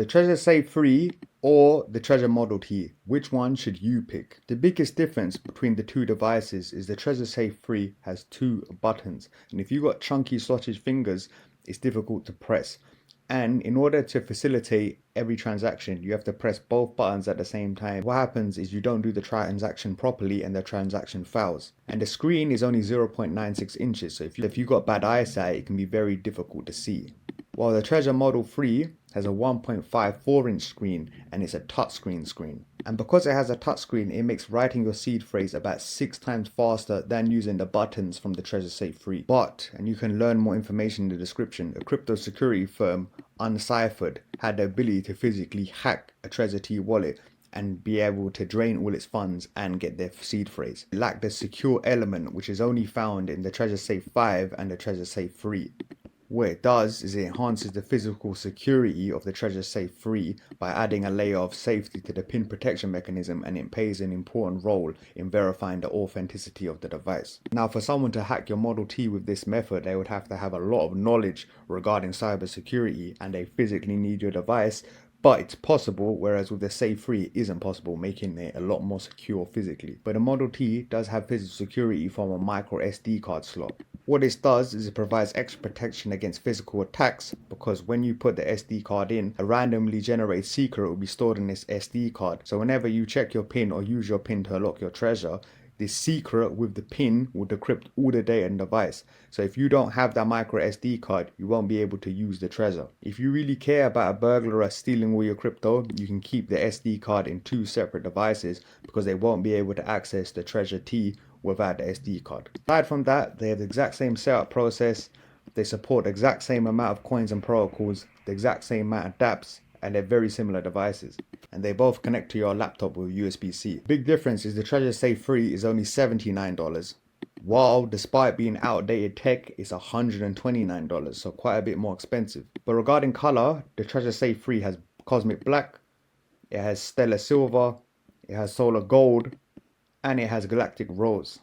The Trezor Safe 3 or the Trezor Model T, which one should you pick? The biggest difference between the two devices is the Trezor Safe 3 has two buttons, and if you've got chunky sausage fingers, it's difficult to press. And in order to facilitate every transaction, you have to press both buttons at the same time. What happens is you don't do the transaction properly and the transaction fails. And the screen is only 0.96 inches, so if you've got bad eyesight, it can be very difficult to see. While the Trezor Model 3 has a 1.54-inch screen and it's a touchscreen screen. And because it has a touchscreen, it makes writing your seed phrase about 6 times faster than using the buttons from the Trezor Safe 3. But, and you can learn more information in the description, a crypto security firm, Unciphered, had the ability to physically hack a Trezor T wallet and be able to drain all its funds and get their seed phrase. It lacked the secure element, which is only found in the Trezor Safe 5 and the Trezor Safe 3. What it does is it enhances the physical security of the Trezor Safe 3 by adding a layer of safety to the pin protection mechanism, and it plays an important role in verifying the authenticity of the device. Now, for someone to hack your Model T with this method, they would have to have a lot of knowledge regarding cybersecurity, and they physically need your device. But it's possible, whereas with the Safe 3 it isn't possible, making it a lot more secure physically. But the Model T does have physical security from a micro SD card slot. What this does is it provides extra protection against physical attacks, because when you put the SD card in, a randomly generated secret will be stored in this SD card. So whenever you check your PIN or use your PIN to unlock your Trezor, this secret with the PIN will decrypt all the data in the device. So if you don't have that micro SD card, you won't be able to use the Trezor. If you really care about a burglar stealing all your crypto, you can keep the SD card in 2 separate devices, because they won't be able to access the Trezor T without the SD card. Aside from that, they have the exact same setup process, they support the exact same amount of coins and protocols, the exact same amount of dApps, and they're very similar devices. And they both connect to your laptop with USB-C. Big difference is the Trezor Safe 3 is only $79, while despite being outdated tech, it's $129, so quite a bit more expensive. But regarding color, the Trezor Safe 3 has Cosmic Black, it has Stellar Silver, it has Solar Gold, and it has Galactic Rose.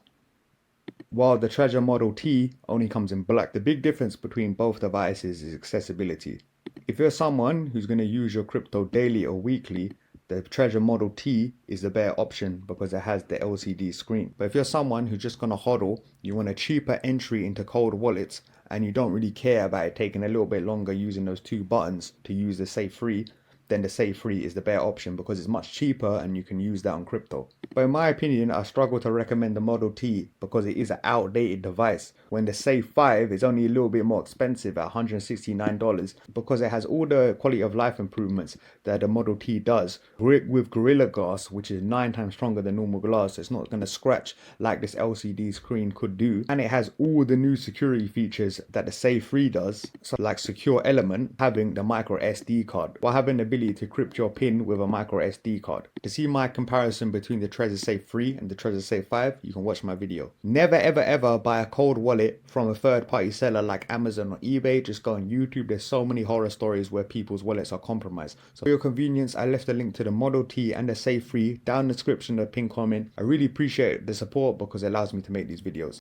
While the Trezor Model T only comes in black. The big difference between both devices is accessibility. If you're someone who's going to use your crypto daily or weekly, the Trezor Model T is the better option because it has the LCD screen. But if you're someone who's just going to hodl, you want a cheaper entry into cold wallets, and you don't really care about it taking a little bit longer using those 2 buttons to use the Safe 3, then the Safe 3 is the better option because it's much cheaper and you can use that on crypto. But in my opinion, I struggle to recommend the Model T because it is an outdated device, when the Safe 5 is only a little bit more expensive at $169 because it has all the quality of life improvements that the Model T does. With Gorilla Glass, which is 9 times stronger than normal glass, so it's not going to scratch like this LCD screen could do. And it has all the new security features that the Safe 3 does, so like secure element, having the micro SD card, while having the ability to crypt your PIN with a micro SD card. To see my comparison between the Trezor Safe 3 and the Trezor Safe 5, you can watch my video. Never ever ever buy a cold wallet from a third party seller like Amazon or eBay. Just go on YouTube, there's so many horror stories where people's wallets are compromised. So for your convenience, I left a link to the Model T and the Safe 3 down in the description of the pinned comment. I really appreciate the support because it allows me to make these videos.